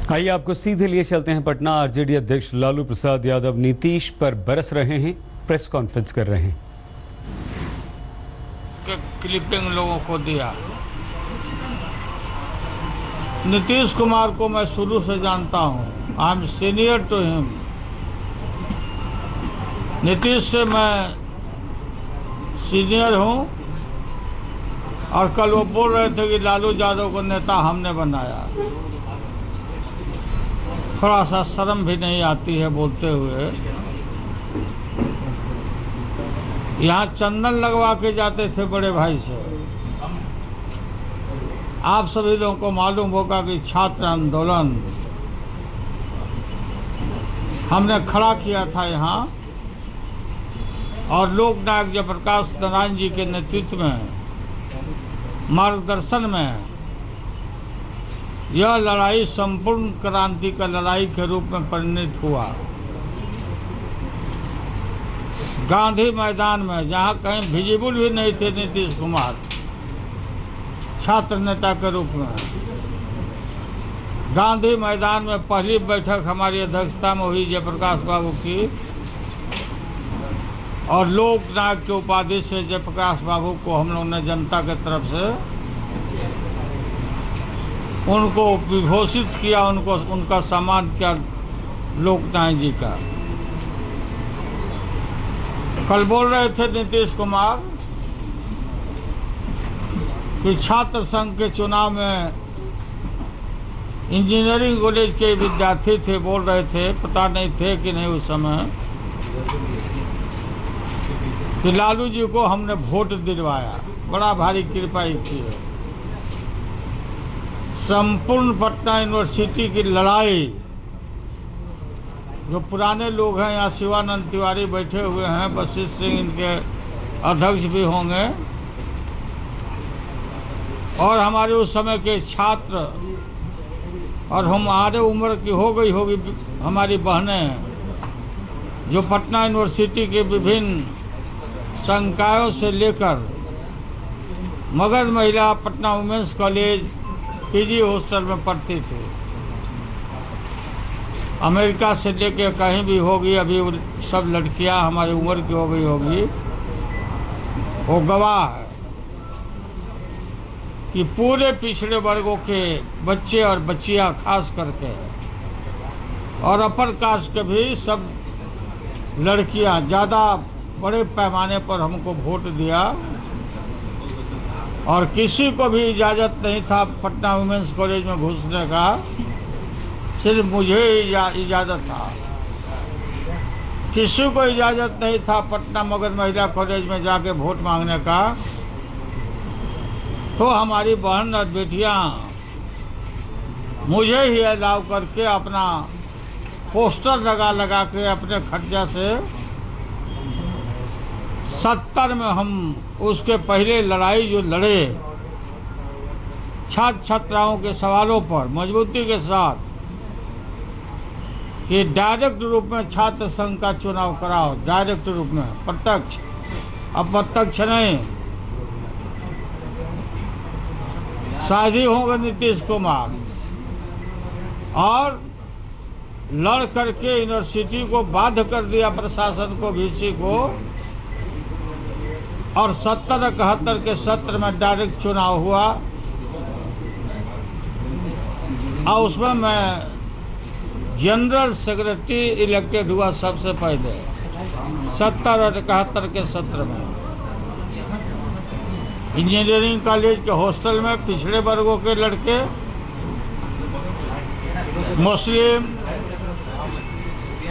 आइए आपको सीधे लिए चलते हैं पटना। आरजेडी अध्यक्ष लालू प्रसाद यादव नीतीश पर बरस रहे हैं, प्रेस कॉन्फ्रेंस कर रहे हैं। क्लिपिंग लोगों को दिया। नीतीश कुमार को मैं शुरू से जानता हूं, I am senior to him. Nitish से मैं सीनियर हूं और कल वो बोल रहे थे कि लालू यादव को नेता हमने बनाया। थोड़ा सा शर्म भी नहीं आती है बोलते हुए। यहां चंदन लगवा के जाते थे बड़े भाई से। आप सभी लोगों को मालूम होगा कि छात्र आंदोलन हमने खड़ा किया था यहां, और लोकनायक जयप्रकाश नारायण जी के नेतृत्व में, मार्गदर्शन में यह लड़ाई संपूर्ण क्रांति का लड़ाई के रूप में परिणत हुआ। गांधी मैदान में, जहां कहीं विजिबल भी नहीं थे नीतीश कुमार छात्र नेता के रूप में, गांधी मैदान में पहली बैठक हमारी अध्यक्षता में हुई जयप्रकाश बाबू की, और लोकनायक की उपाधि से जयप्रकाश बाबू को हम लोगों ने जनता की तरफ से उनको विभूषित किया, उनका सम्मान किया लोकनायक जी का। कल बोल रहे थे नीतीश कुमार कि छात्र संघ के चुनाव में इंजीनियरिंग कॉलेज के विद्यार्थी थे, बोल रहे थे, पता नहीं थे कि नहीं उस समय, कि लालू जी को हमने वोट दिलवाया। बड़ा भारी कृपा की है। संपूर्ण पटना यूनिवर्सिटी की लड़ाई, जो पुराने लोग हैं यहाँ, शिवानंद तिवारी बैठे हुए हैं, वशिष्ठ सिंह इनके अध्यक्ष भी होंगे, और हमारे उस समय के छात्र, और हमारे उम्र की हो गई होगी हमारी बहनें, जो पटना यूनिवर्सिटी के विभिन्न संकायों से लेकर Magadh Mahila, Patna women's college, PG hostel में पढ़ती थी। अमेरिका से लेकर कहीं भी होगी, अभी सब लड़कियां हमारी उम्र की हो गई होगी, वो गवाह है कि पूरे पिछड़े वर्गों के बच्चे और बच्चियां खास करके, और अपर कास्ट के भी सब लड़कियां ज्यादा बड़े पैमाने पर हमको वोट दिया, और किसी को भी इजाजत नहीं था पटना वुमेन्स कॉलेज में घुसने का, सिर्फ मुझे इजाजत था। किसी को इजाजत नहीं था पटना मगध महिला कॉलेज में जाके वोट मांगने का। तो हमारी बहन और बेटियां मुझे ही अलाउ करके अपना पोस्टर लगा के अपने खर्चा से 70 में हम उसके पहले लड़ाई जो लड़े छात्र छात्राओं के सवालों पर मजबूती के साथ कि डायरेक्ट रूप में छात्र संघ का चुनाव कराओ, डायरेक्ट रूप में, प्रत्यक्ष, अप्रत्यक्ष नहीं। साझी होंगे नीतीश कुमार, और लड़ करके यूनिवर्सिटी को बाध्य कर दिया, प्रशासन को, वीसी को, और 70-71 के सत्र में डायरेक्ट चुनाव हुआ, और उसमें मैं जनरल सेक्रेटरी इलेक्टेड हुआ सबसे पहले 70 और 71 के सत्र में। इंजीनियरिंग कॉलेज के हॉस्टल में पिछड़े वर्गों के लड़के, मुस्लिम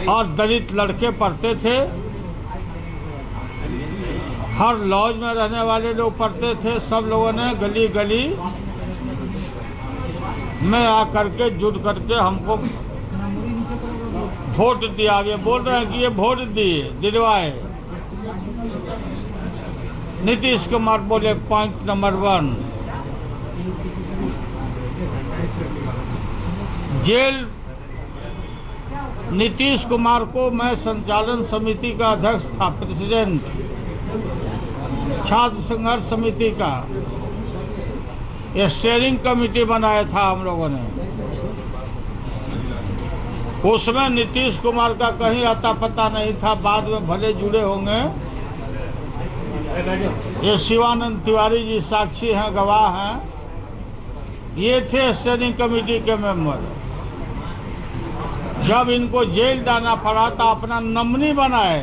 और दलित लड़के पढ़ते थे। हर लॉज में रहने वाले लोग पढ़ते थे। सब लोगों ने गली गली में आकर के जुट करके हमको वोट दिया। ये बोल रहे हैं कि ये वोट दिलवाए। नीतीश कुमार बोले पॉइंट नंबर 1, जेल नीतीश कुमार को मैं संचालन समिति का अध्यक्ष था, प्रेसिडेंट छात्र संघर्ष समिति का, ये स्टीयरिंग कमेटी बनाया था हम लोगों ने। उसमें नीतीश कुमार का कहीं अता पता नहीं था, बाद में भले जुड़े होंगे। ये शिवानंद तिवारी जी साक्षी हैं, गवाह हैं। ये थे स्टैंडिंग कमेटी के मेंबर। जब इनको जेल जाना पड़ा तो अपना नमनी बनाए,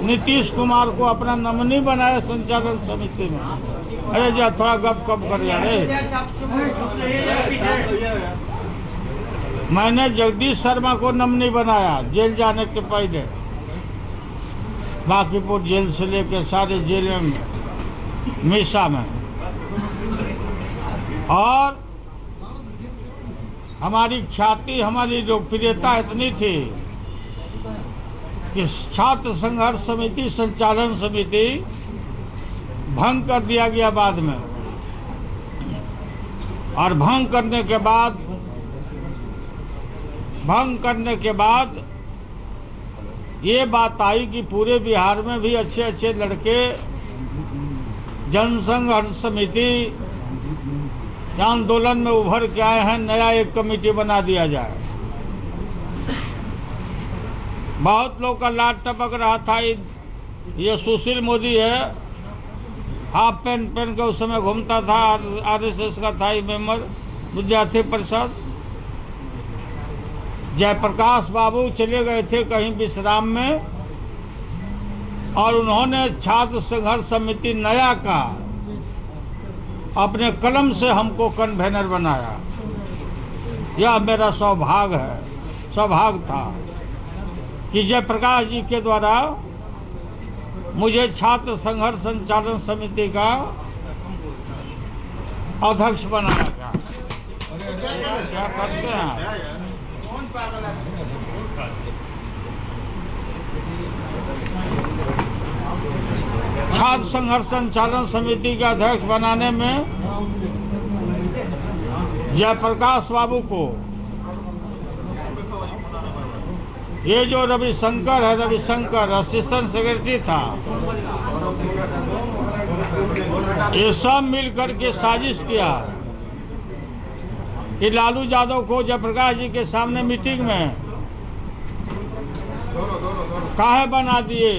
नीतीश कुमार को अपना नमनी बनाया संचालन समिति में। अरे जा थोड़ा गप कम कर यारे। मैंने जगदीश शर्मा को नमनी बनाया जेल जाने के पहले, बांकीपुर जेल से लेकर सारे जेलों में, मीसा में। और हमारी ख्याति, हमारी लोकप्रियता इतनी थी कि छात्र संघर्ष समिति संचालन समिति भंग कर दिया गया बाद में। और भंग करने के बाद ये बात आई कि पूरे बिहार में भी अच्छे अच्छे लड़के जनसंघर्ष समिति आंदोलन में उभर के आए हैं, नया एक कमेटी बना दिया जाए। बहुत लोग का लाट टपक रहा था। ये सुशील मोदी है, हाफ पैंट पहन के उस समय घूमता था, आरएसएस का था ये मेंबर, विद्यार्थी परिषद। जयप्रकाश बाबू चले गए थे कहीं विश्राम में, और उन्होंने छात्र संघर्ष समिति नया का अपने कलम से हमको कन्वेनर बनाया। यह मेरा सौभाग्य था कि जयप्रकाश जी के द्वारा मुझे छात्र संघर्ष संचालन समिति का अध्यक्ष बनाया गया। क्या करते हैं? छात्र संघर्ष संचालन समिति का अध्यक्ष बनाने में जयप्रकाश बाबू को, ये जो रविशंकर असिस्टेंट सेक्रेटरी था, ये सब मिलकर के साजिश किया कि लालू यादव को जयप्रकाश जी के सामने मीटिंग में काहे बना दिए।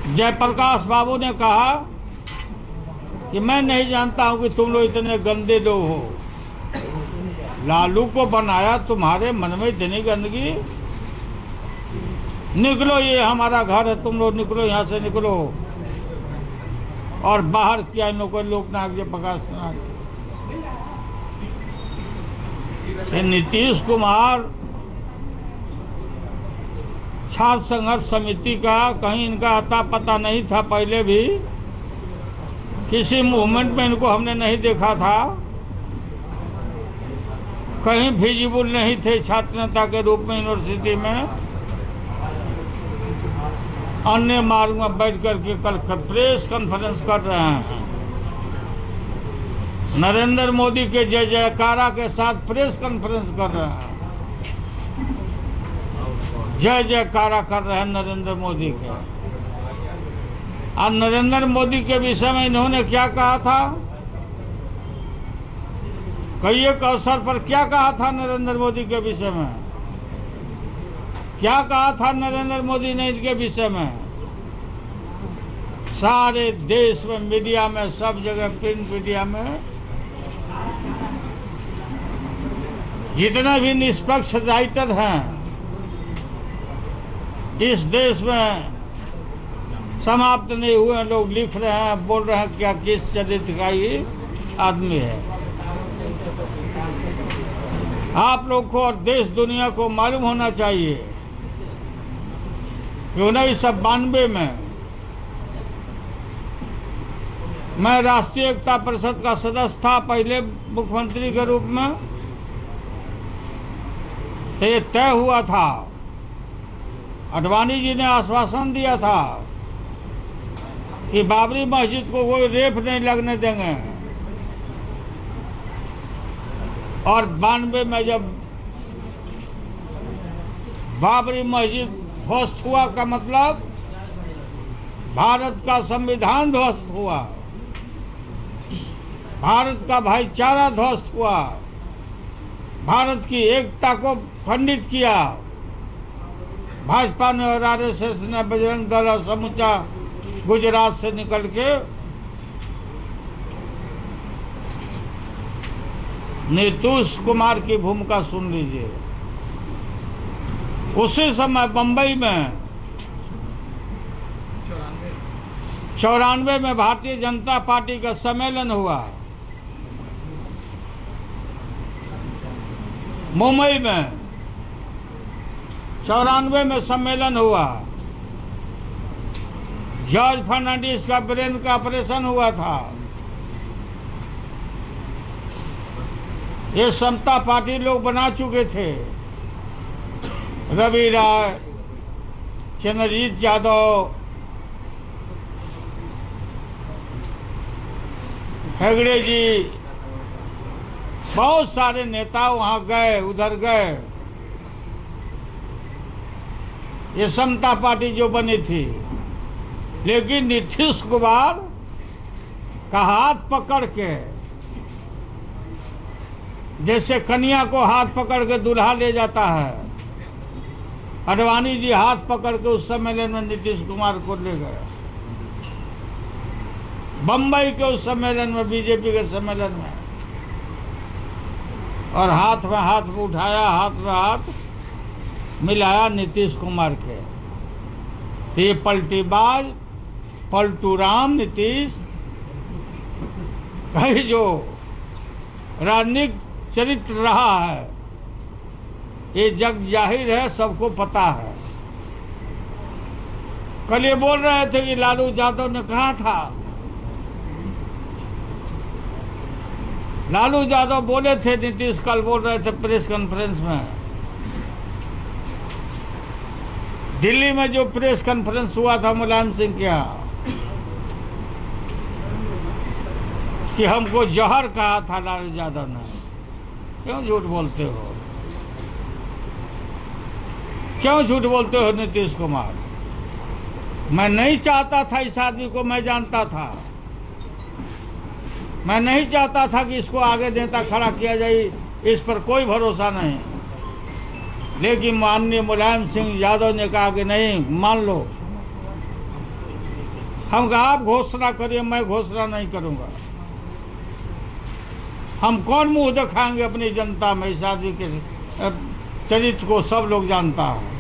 जयप्रकाश बाबू ने कहा कि मैं नहीं जानता हूं कि तुम लोग इतने गंदे लोग हो। लालू को बनाया तुम्हारे मन में इतनी गंदगी, निकलो, ये हमारा घर है, तुम लोग निकलो, यहां से निकलो। और बाहर किया इन लोगों को लोकनायक जयप्रकाश नारायण। नीतीश कुमार छात्र संघर्ष समिति का कहीं इनका अता पता नहीं था। पहले भी किसी मूवमेंट में इनको हमने नहीं देखा था, कहीं विजिबल नहीं थे छात्र नेता के रूप में यूनिवर्सिटी में। अन्य मार्ग में बैठ करके कल प्रेस कॉन्फ्रेंस कर रहे हैं, नरेंद्र मोदी के जय जयकारा के साथ प्रेस कॉन्फ्रेंस कर रहे हैं, जय जयकारा कर रहे हैं नरेंद्र मोदी के। और नरेंद्र मोदी के विषय में इन्होंने क्या कहा था, कई एक अवसर पर क्या कहा था नरेंद्र मोदी के विषय में, क्या कहा था नरेंद्र मोदी ने इनके विषय में। सारे देश में, मीडिया में, सब जगह, प्रिंट मीडिया में, जितने भी निष्पक्ष राइटर हैं इस देश में समाप्त नहीं हुए, लोग लिख रहे हैं, बोल रहे हैं क्या किस चरित्र का ये आदमी है। आप लोग को और देश दुनिया को मालूम होना चाहिए कि 1992 में मैं राष्ट्रीय एकता परिषद का सदस्य था, पहले मुख्यमंत्री के रूप में। तो ये तय हुआ था, अडवाणी जी ने आश्वासन दिया था कि बाबरी मस्जिद को कोई रेप नहीं लगने देंगे। और 92 में जब बाबरी मस्जिद ध्वस्त हुआ का मतलब भारत का संविधान ध्वस्त हुआ। भारत का भाईचारा ध्वस्त हुआ, भारत की एकता को खंडित किया। भाजपा ने और आरएसएस ने, बजरंग दल और समूचा गुजरात से निकल के नीतीश कुमार की भूमिका सुन लीजिए। उसी समय बंबई में 94 में भारतीय जनता पार्टी का सम्मेलन हुआ। मुंबई में 94 में सम्मेलन हुआ। जॉर्ज फर्नांडिस का ब्रेन का ऑपरेशन हुआ था। ये समता पार्टी लोग बना चुके थे। रवि राय, चंद्रजीत यादव, हेगड़े जी, बहुत सारे नेता वहां गए, उधर गए। ये समता पार्टी जो बनी थी, लेकिन नीतीश कुमार का हाथ पकड़ के, जैसे कन्या को हाथ पकड़ के दूल्हा ले जाता है, अडवाणी जी हाथ पकड़ के उस सम्मेलन में नीतीश कुमार को ले गए। बंबई के उस सम्मेलन में, बीजेपी के सम्मेलन में, और हाथ में हाथ उठाया, हाथ में हाथ मिलाया नीतीश कुमार के। तो ये पलटीबाज, पलटूराम नीतीश कहीं जो राजनीतिक चरित्र रहा है, ये जग जाहिर है, सबको पता है। कल ये बोल रहे थे कि लालू यादव ने कहा था, लालू यादव बोले थे, नीतीश कल बोल रहे थे प्रेस कॉन्फ्रेंस में, दिल्ली में जो प्रेस कॉन्फ्रेंस हुआ था मुलायम सिंह के यहाँ, कि हमको जहर कहा था लालू यादव ने। क्यों झूठ बोलते हो? क्यों झूठ बोलते हो नीतीश कुमार? मैं नहीं चाहता था इस आदमी को, मैं जानता था। मैं नहीं चाहता था कि इसको आगे नेता खड़ा किया जाए, इस पर कोई भरोसा नहीं। लेकिन माननीय मुलायम सिंह यादव ने कहा कि नहीं, मान लो। हम कहा आप घोषणा करिए, मैं घोषणा नहीं करूंगा। हम कौन मुंह दिखाएंगे अपनी जनता में? इस आदमी के चरित्र को सब लोग जानता है।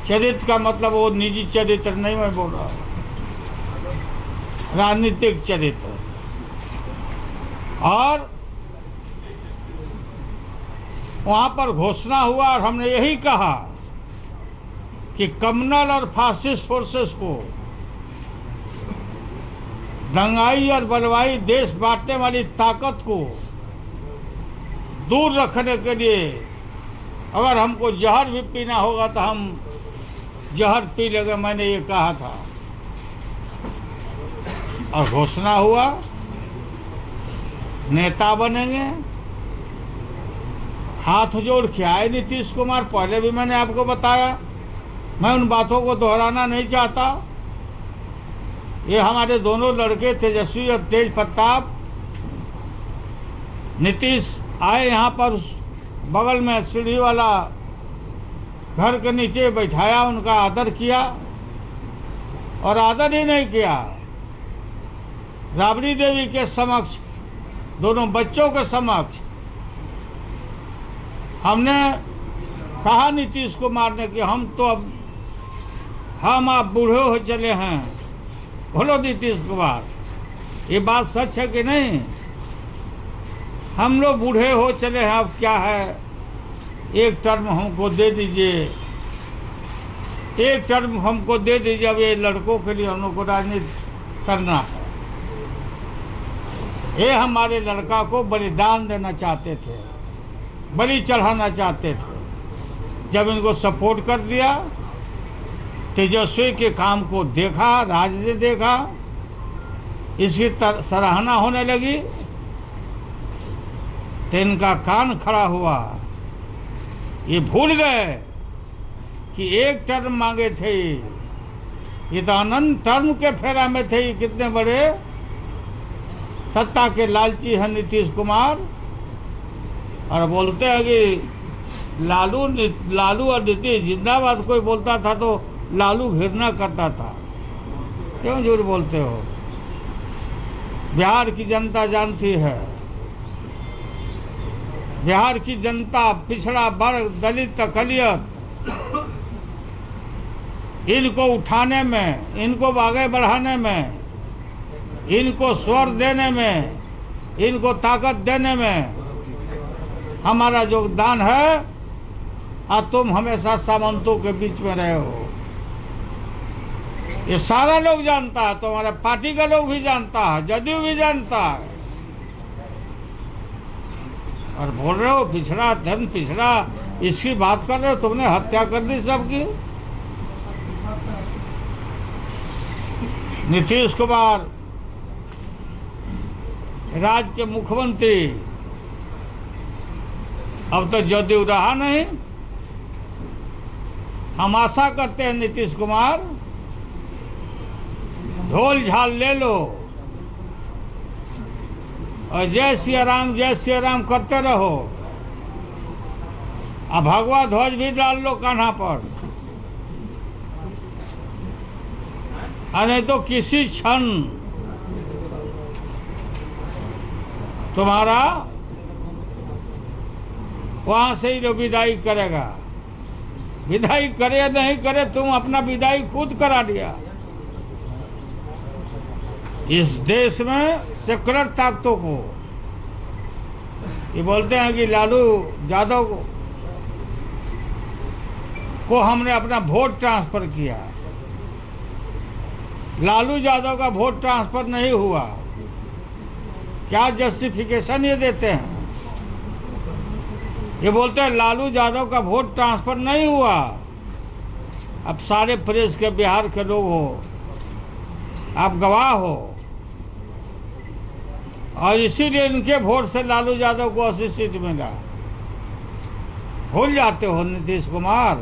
चरित्र का मतलब वो निजी चरित्र नहीं मैं बोल रहा, राजनीतिक चरित्र। और वहां पर घोषणा हुआ और हमने यही कहा कि कम्युनल और फासिस्ट फोर्सेस को, दंगाई और बलवाई देश बांटने वाली ताकत को दूर रखने के लिए अगर हमको जहर भी पीना होगा तो हम जहर पी लेंगे, मैंने ये कहा था। और घोषणा हुआ, नेता बनेंगे। हाथ जोड़ के आए नीतीश कुमार। पहले भी मैंने आपको बताया, मैं उन बातों को दोहराना नहीं चाहता। ये हमारे दोनों लड़के तेजस्वी और तेज प्रताप, नीतीश आए यहाँ पर, बगल में सीढ़ी वाला घर के नीचे बैठाया, उनका आदर किया। और आदर ही नहीं किया, राबड़ी देवी के समक्ष, दोनों बच्चों के समक्ष हमने कहा नीतीश कुमार ने कि हम तो अब, हम आप बूढ़े हो चले हैं। बोलो नीतीश कुमार, ये बात सच है कि नहीं? हम लोग बूढ़े हो चले हैं, अब क्या है, एक टर्म हमको दे दीजिए, एक टर्म हमको दे दीजिए। अब ये लड़कों के लिए हम लोग को राजनीति करना है। ये हमारे लड़का को बलिदान देना चाहते थे, बलि चढ़ाना चाहते थे। जब इनको सपोर्ट कर दिया, तेजस्वी के काम को देखा, राज्य ने देखा, इसकी सराहना होने लगी, तो इनका कान खड़ा हुआ। ये भूल गए कि एक टर्म मांगे थे, ये तो अनंत टर्म के फेरा में थे। कितने बड़े सत्ता के लालची हैं नीतीश कुमार, और बोलते हैं कि लालू और नीतीश जिंदाबाद कोई बोलता था तो लालू घृणा करता था। क्यों झूठ बोलते हो? बिहार की जनता जानती है, बिहार की जनता पिछड़ा वर्ग, दलित, अकलियत, इनको उठाने में, इनको आगे बढ़ाने में, इनको स्वर देने में, इनको ताकत देने में हमारा योगदान है। और तुम हमेशा सामंतों के बीच में रहे हो, ये सारा लोग जानता है, तो हमारे पार्टी का लोग भी जानता है, जदयू भी जानता है। और बोल रहे हो पिछड़ा, धन पिछड़ा, इसकी बात कर रहे हो? तुमने हत्या कर दी सबकी। नीतीश कुमार राज्य के मुख्यमंत्री, अब तो जदयू रहा नहीं। हम आशा करते हैं नीतीश कुमार, ढोल झाल ले लो और जय सिया राम करते रहो, अब भगवा ध्वज भी डाल लो कान्हा पर। नहीं तो किसी क्षण तुम्हारा वहां से ही जो विदाई करेगा, विदाई करे या नहीं करे, तुम अपना विदाई खुद करा दिया। इस देश में सेकुलर ताकतों को, ये बोलते हैं कि लालू यादव को हमने अपना वोट ट्रांसफर किया। लालू यादव का वोट ट्रांसफर नहीं हुआ। क्या जस्टिफिकेशन ये देते हैं? ये बोलते हैं लालू यादव का वोट ट्रांसफर नहीं हुआ। अब सारे प्रेस के, बिहार के लोग हो, आप गवाह हो, और इसीलिए इनके वोट से लालू यादव को 80 सीट मिला। भूल जाते हो नीतीश कुमार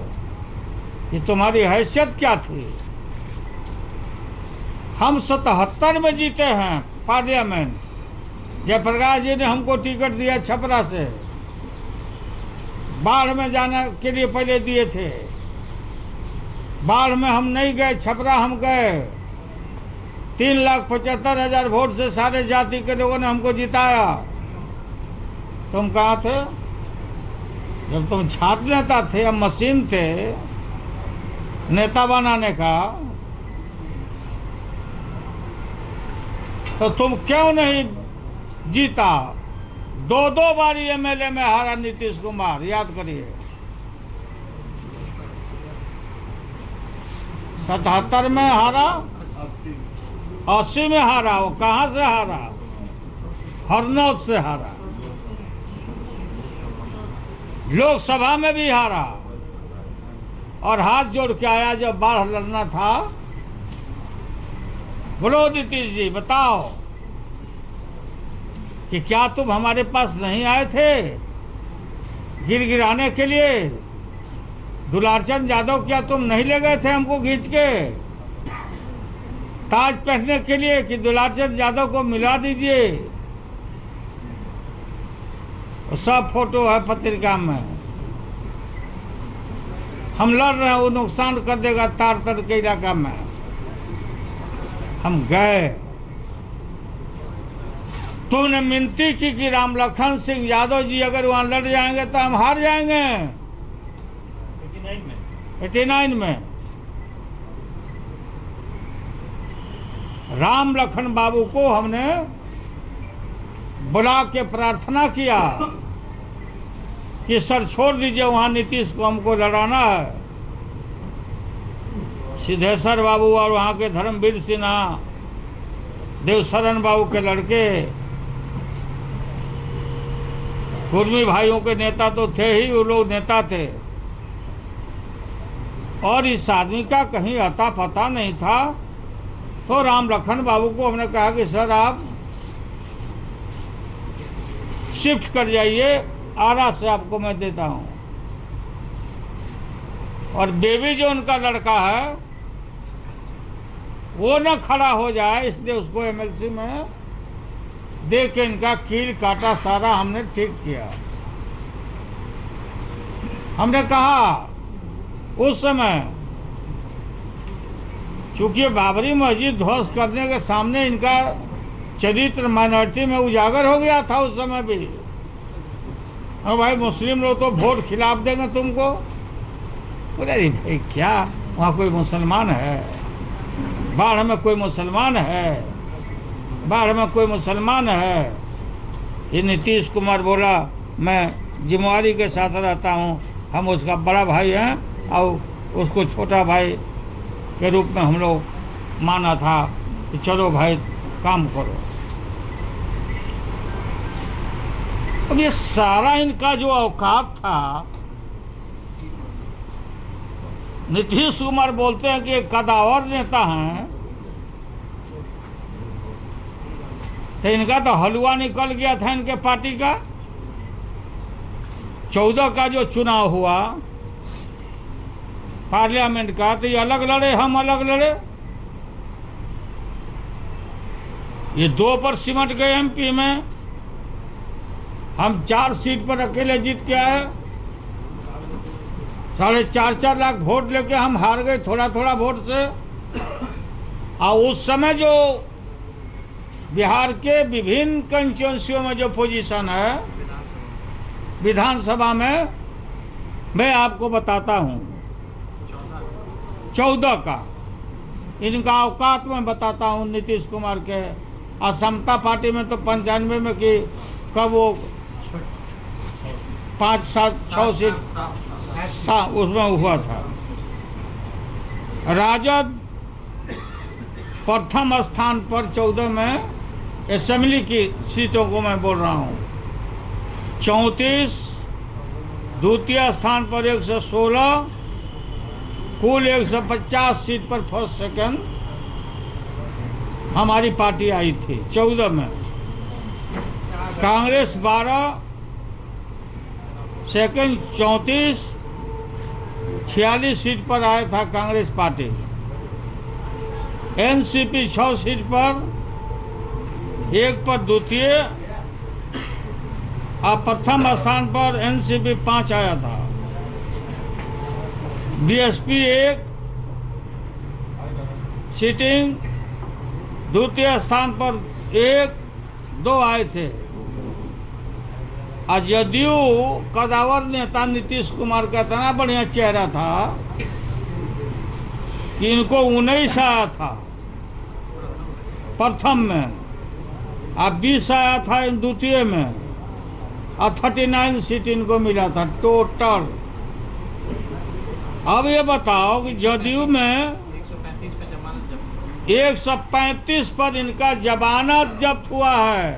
कि तुम्हारी हैसियत क्या थी। हम 77 में जीते हैं पार्लियामेंट। जयप्रकाश जी ने हमको टिकट दिया छपरा से, बाढ़ में जाने के लिए पहले दिए थे। बाढ़ में हम नहीं गए, छपरा हम गए। 3,75,000 वोट से सारे जाति के लोगों ने हमको जिताया। तुम कहाँ थे जब तुम छात्र नेता थे या मशीन थे नेता बनाने का? तो तुम क्यों नहीं जीता? 2 बारी एमएलए में हारा नीतीश कुमार, याद करिए। 77 में हारा, 80 में हारा। वो कहां से हारा? हरनौत से हारा। लोकसभा में भी हारा, और हाथ जोड़ के आया जब बाढ़ लड़ना था। बोलो नीतीश जी, बताओ कि क्या तुम हमारे पास नहीं आए थे गिराने के लिए? दुलारचंद यादव, क्या तुम नहीं ले गए थे हमको खींच के ताज पहनने के लिए कि दुलारचंद यादव को मिला दीजिए? सब फोटो है पत्रिका में। हम लड़ रहे हैं, वो नुकसान कर देगा तार के इलाका में। हम गए। तुमने मिनती की कि राम लखन सिंह यादव जी अगर वहां लड़ जाएंगे तो हम हार जाएंगे। 89 में राम लखन बाबू को हमने बुला के प्रार्थना किया कि सर छोड़ दीजिए, वहां नीतीश को हमको लड़ाना है। सिद्धेश्वर बाबू और वहां के धर्मवीर सिन्हा, देवशरण बाबू के लड़के, कुर्मी भाइयों के नेता तो थे ही, वो लोग नेता थे। और इस आदमी का कहीं अता पता नहीं था। तो राम लखन बाबू को हमने कहा कि सर आप शिफ्ट कर जाइए, आरा से आपको मैं देता हूं। और बेबी जो उनका लड़का है वो न खड़ा हो जाए, इसलिए उसको एमएलसी में देख के इनका कील काटा सारा हमने ठीक किया। हमने कहा उस समय, चूंकि बाबरी मस्जिद ध्वस्त करने के सामने इनका चरित्र माइनॉरिटी में उजागर हो गया था उस समय भी। और भाई मुस्लिम लोग तो वोट खिलाफ देंगे तुमको। बोले अरे भाई क्या वहाँ कोई मुसलमान है? बाढ़ में कोई मुसलमान है? बाढ़ में कोई मुसलमान है? ये नीतीश कुमार बोला मैं जिम्मेवारी के साथ रहता हूँ, हम उसका बड़ा भाई हैं और उसको छोटा भाई के रूप में हम लोग माना था कि चलो भाई काम करो। अब ये सारा इनका जो औकात था, नीतीश कुमार बोलते हैं कि एक कदावर नेता हैं, तो इनका तो हलवा निकल गया था इनके पार्टी का। 14 का जो चुनाव हुआ पार्लियामेंट का, तो ये अलग लड़े, हम अलग लड़े। ये 2 पर सिमट गए एमपी में, हम 4 सीट पर अकेले जीत के आए। 4.5 लाख वोट लेके हम हार गए थोड़ा थोड़ा वोट से। और उस समय जो बिहार के विभिन्न कंस्टिट्यूएंसियों में जो पोजीशन है विधानसभा में, मैं आपको बताता हूं। 14 का इनका औकात में बताता हूं नीतीश कुमार के। और समता पार्टी में तो 95 में कि कब वो 5-7-6 सीट था उसमें हुआ था। राजद प्रथम स्थान पर 14 में असेंबली की सीटों को मैं बोल रहा हूं। 34, द्वितीय स्थान पर 116, कुल 150 सीट पर फर्स्ट सेकंड हमारी पार्टी आई थी 14 में। कांग्रेस 12, सेकंड 34, 46 सीट पर आया था कांग्रेस पार्टी। एनसीपी 6 सीट पर, 1 पर द्वितीय, और प्रथम स्थान पर एनसीपी 5 आया था। बीएसपी 1 सीटिंग, द्वितीय स्थान पर 1-2 आए थे। और जदयू कदावर नेता नीतीश कुमार का इतना बढ़िया चेहरा था कि इनको 19 आया था प्रथम में, और 20 आया था द्वितीय में, और 39 सीट इनको मिला था टोटल। अब ये बताओ कि जदयू में 135 पर इनका जमानत जब्त हुआ है।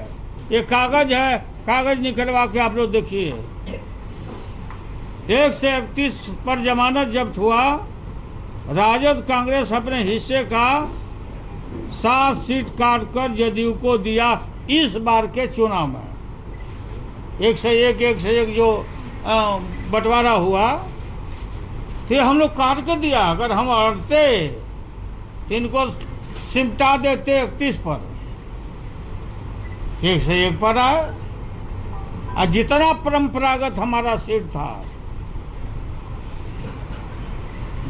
ये कागज है, कागज निकलवा के आप लोग देखिए। 131 पर जमानत जब्त हुआ। राजद कांग्रेस अपने हिस्से का 7 सीट काटकर जदयू को दिया इस बार के चुनाव में। 1 से 1 जो बंटवारा हुआ, तो हम लोग काट कर दिया। अगर हम अड़ते तो इनको सिमटा देते 31 पर। 1 से 1 पर आए। और जितना परंपरागत हमारा सीट था,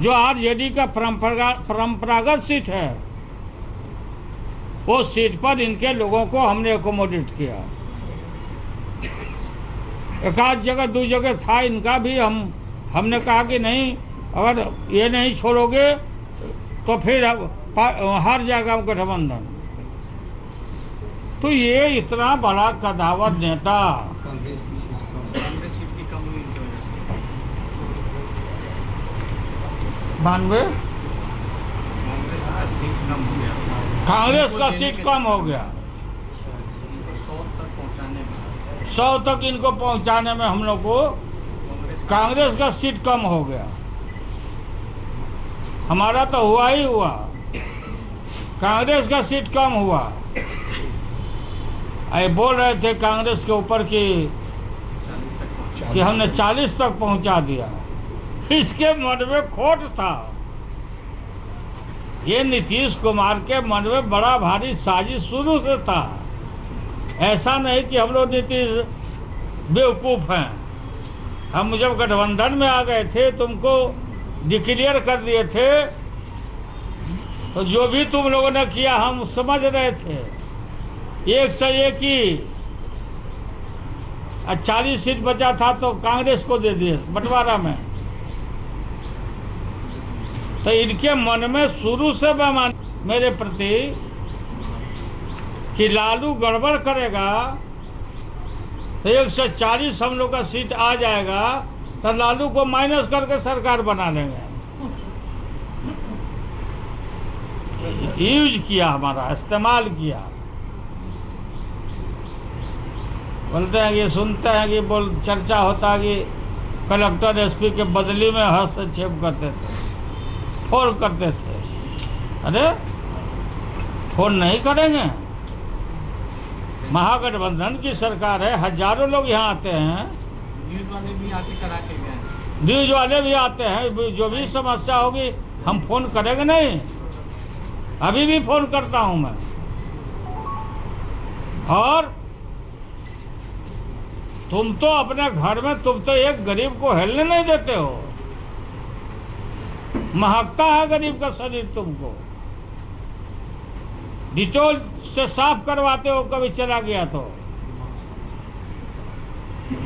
जो आरजेडी का परंपरागत सीट है, वो सीट पर इनके लोगों को हमने एकोमोडेट किया। एक आध जगह 2 जगह था इनका भी, हमने कहा कि नहीं, अगर ये नहीं छोड़ोगे तो फिर हार जाएगा गठबंधन। तो ये इतना बड़ा कदावर नेता, कांग्रेस सीट की कम हुई इनकी वजह से। 92 कांग्रेस का सीट कम हो गया। कांग्रेस का सीट कम हो गया। 100 तक पहुंचाने में 100 तक इनको पहुंचाने में हम लोग को कांग्रेस का सीट कम हो गया। हमारा तो हुआ ही हुआ, कांग्रेस का सीट कम हुआ। ये बोल रहे थे कांग्रेस के ऊपर कि हमने 40 तक पहुंचा दिया। इसके मन में खोट था। ये नीतीश कुमार के मन में बड़ा भारी साजिश शुरू से था। ऐसा नहीं कि हम लोग नीतीश बेवकूफ हैं। हम जब गठबंधन में आ गए थे, तुमको डिक्लेयर कर दिए थे, तो जो भी तुम लोगों ने किया हम समझ रहे थे। 101 की 40 सीट बचा था तो कांग्रेस को दे दिए बंटवारा में। तो इनके मन में शुरू से बेईमानी मेरे प्रति कि लालू गड़बड़ करेगा तो 140 हम लोग का सीट आ जाएगा, तो लालू को माइनस करके सरकार बना लेंगे। यूज किया, हमारा इस्तेमाल किया। बोलते हैं कि सुनते हैं कि चर्चा होता है कि कलेक्टर एसपी के बदली में हस्तक्षेप करते थे, फोन करते थे। अरे फोन नहीं करेंगे, महागठबंधन की सरकार है, हजारों लोग यहाँ आते हैं, न्यूज वाले भी आके करा के गए, न्यूज वाले भी आते हैं। जो भी समस्या होगी हम फोन करेंगे नहीं, अभी भी फोन करता हूं मैं। और तुम तो अपने घर में तुम तो एक गरीब को हिलने नहीं देते हो। महकता है गरीब का शरीर तुमको। डिटोल से साफ करवाते हो कभी चला गया तो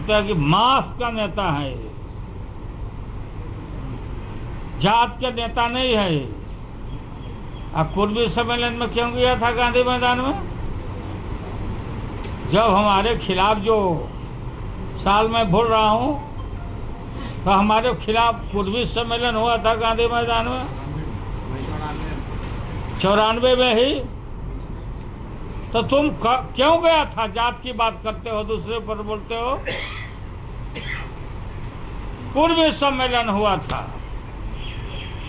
कि माफ का नेता है ये, जात के नेता नहीं है ये। अब पूर्वी सम्मेलन में क्यों गया था गांधी मैदान में? जब हमारे खिलाफ, जो साल में भूल रहा हूं, तो हमारे खिलाफ पूर्वी सम्मेलन हुआ था गांधी मैदान में 94 में ही। तो तुम क्यों गया था? जात की बात करते हो, दूसरे पर बोलते हो। पूर्वी सम्मेलन हुआ था।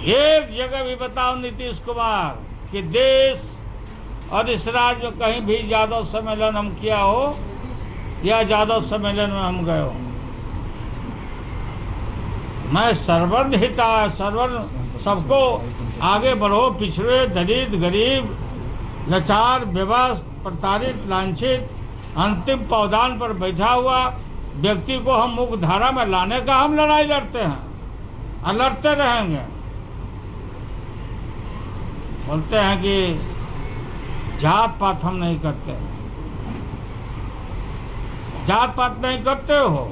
एक जगह भी बताओ नीतीश कुमार कि देश और इस राज्य में कहीं भी यादव सम्मेलन हम किया हो या यादव सम्मेलन में हम गए हो। मैं सर्वर्ण हिता, सर्वर्ण सबको आगे बढ़ो, पिछड़े, दलित, गरीब, लाचार, बेबस, प्रताड़ित, लांछित, अंतिम पावदान पर बैठा हुआ व्यक्ति को हम मुख्य धारा में लाने का हम लड़ाई लड़ते हैं और लड़ते रहेंगे। बोलते हैं कि जात पात हम नहीं करते। जात पात नहीं करते हो,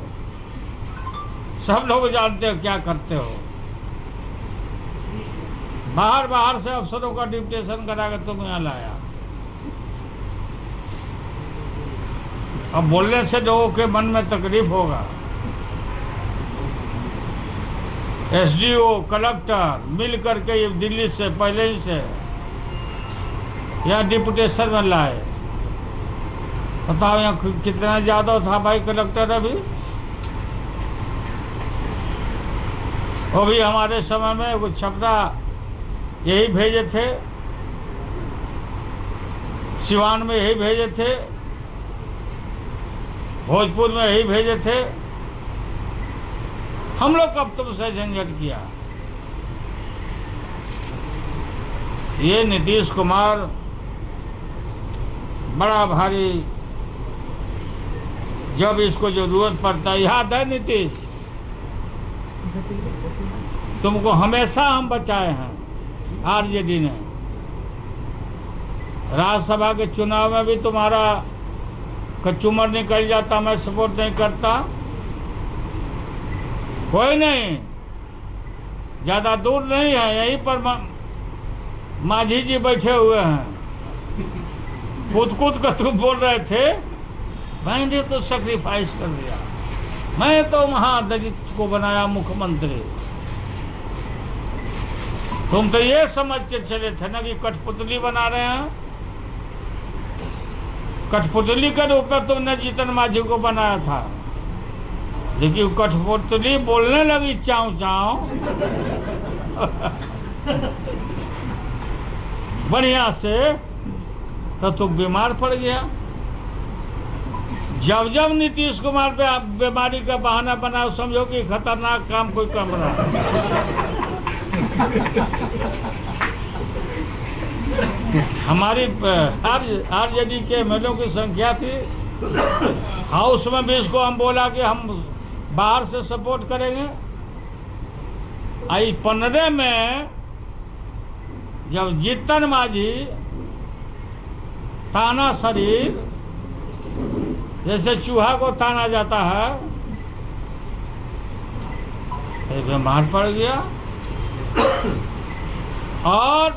सब लोग जानते हो क्या करते हो। बाहर बाहर से अफसरों का डिप्टेशन कराकर तुम यहां लाया। अब बोलने से लोगों के मन में तकलीफ होगा। एसडीओ, कलेक्टर मिल करके ये दिल्ली से पहले ही से यहाँ डिप्यूटेशन में लाए। बताओ यहाँ कितना ज्यादा था भाई कलेक्टर अभी। वो भी हमारे समय में कुछ छपरा यही भेजे थे, सिवान में यही भेजे थे, भोजपुर में यही भेजे थे। हम लोग कब तुमसे झंझट किया? ये नीतीश कुमार बड़ा भारी, जब इसको जरूरत पड़ता है। याद है नीतीश, तुमको हमेशा हम बचाए हैं आरजेडी ने। राज्यसभा के चुनाव में भी तुम्हारा कचूमर निकल जाता, मैं सपोर्ट नहीं करता। कोई नहीं, ज्यादा दूर नहीं है, यहीं पर माझी जी बैठे हुए हैं। कूद कूद कर तुम बोल रहे थे मैंने तो सैक्रिफाइस कर दिया, मैं तो महादलित को बनाया मुख्यमंत्री। तुम तो ये समझ के चले थे ना कि कठपुतली बना रहे हैं। कठपुतली के रूप में तुमने जीतन माझी को बनाया था, लेकिन कठपुतली बोलने लगी चाव चाव बढ़िया से, तो तुम बीमार पड़ गया। जब जब नीतीश कुमार पे आप बीमारी का बहाना बनाओ, समझो कि खतरनाक काम कोई कर रहा है। हमारी आरजेडी के एमएलए की संख्या थी हाउस में भी इसको हम बोला कि हम बाहर से सपोर्ट करेंगे। आई 15 में जब जीतन माझी ताना शरीर जैसे चूहा को ताना जाता है, एक बीमार पड़ गया और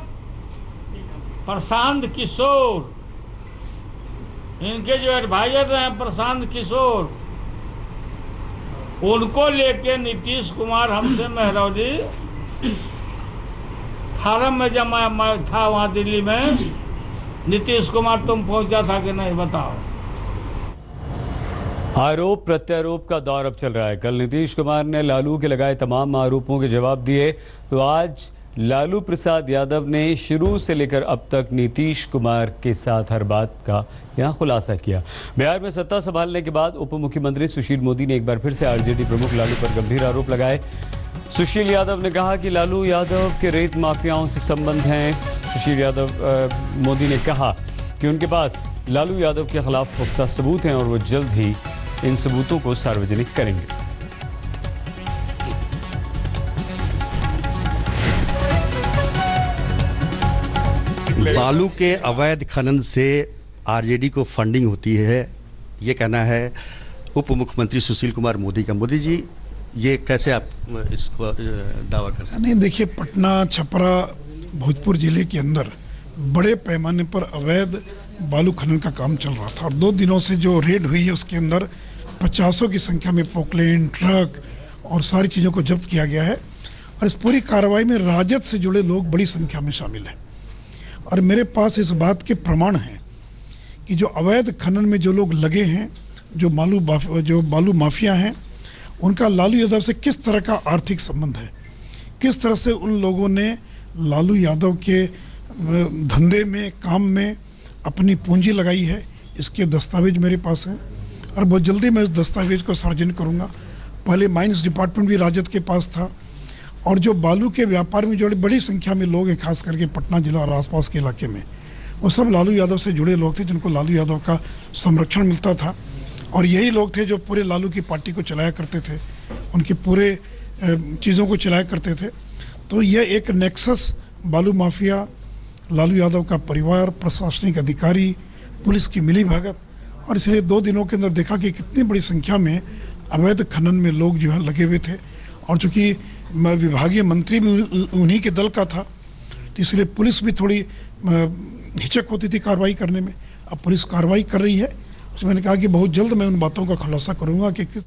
प्रशांत किशोर, इनके जो एडवाइजर रहे प्रशांत किशोर, उनको लेके नीतीश कुमार हमसे महरौली फार्म में जमा मैं था वहां दिल्ली में। नीतीश कुमार तुम पहुंचा था कि नहीं बताओ। आरोप प्रत्यारोप का दौर अब चल रहा है। कल नीतीश कुमार ने लालू के लगाए तमाम आरोपों के जवाब दिए, तो आज लालू प्रसाद यादव ने शुरू से लेकर अब तक नीतीश कुमार के साथ हर बात का यहां खुलासा किया। बिहार में सत्ता संभालने के बाद उप मुख्यमंत्री सुशील मोदी ने एक बार फिर से आरजेडी प्रमुख लालू पर गंभीर आरोप लगाए। सुशील यादव ने कहा कि लालू यादव के रेत माफियाओं से संबंध हैं। सुशील यादव मोदी ने कहा कि उनके पास लालू यादव के खिलाफ पुख्ता सबूत हैं और वो जल्द ही इन सबूतों को सार्वजनिक करेंगे। लालू के अवैध खनन से आरजेडी को फंडिंग होती है, ये कहना है उप मुख्यमंत्री सुशील कुमार मोदी का। मोदी जी, ये कैसे आप इसको दावा कर सकते हैं? नहीं, देखिए, पटना, छपरा, भोजपुर जिले के अंदर बड़े पैमाने पर अवैध बालू खनन का काम चल रहा था और 2 दिनों से जो रेड हुई है उसके अंदर 50 की संख्या में पोकलेन, ट्रक और सारी चीजों को जब्त किया गया है। और इस पूरी कार्रवाई में राजद से जुड़े लोग बड़ी संख्या में शामिल हैं और मेरे पास इस बात के प्रमाण हैं कि जो अवैध खनन में जो लोग लगे हैं, जो बालू माफिया हैं, उनका लालू यादव से किस तरह का आर्थिक संबंध है, किस तरह से उन लोगों ने लालू यादव के धंधे में, काम में अपनी पूंजी लगाई है, इसके दस्तावेज मेरे पास हैं और बहुत जल्दी मैं इस दस्तावेज को सार्वजनिक करूंगा। पहले माइंस डिपार्टमेंट भी राजद के पास था और जो बालू के व्यापार में जुड़े बड़ी संख्या में लोग हैं, खास करके पटना जिला और आसपास के इलाके में, वो सब लालू यादव से जुड़े लोग थे जिनको लालू यादव का संरक्षण मिलता था और यही लोग थे जो पूरे लालू की पार्टी को चलाया करते थे, उनके पूरे चीजों को चलाया करते थे। तो यह एक नेक्सस बालू माफिया, लालू यादव का परिवार, प्रशासनिक अधिकारी, पुलिस की मिलीभगत, और इसलिए 2 दिनों के अंदर देखा कि कितनी बड़ी संख्या में अवैध खनन में लोग जो है लगे हुए थे और चूंकि विभागीय मंत्री भी उन्हीं के दल का था, तो इसलिए पुलिस भी थोड़ी हिचक होती थी कार्रवाई करने में। अब पुलिस कार्रवाई कर रही है। उसमें मैंने कहा कि बहुत जल्द मैं उन बातों का खुलासा करूंगा कि किस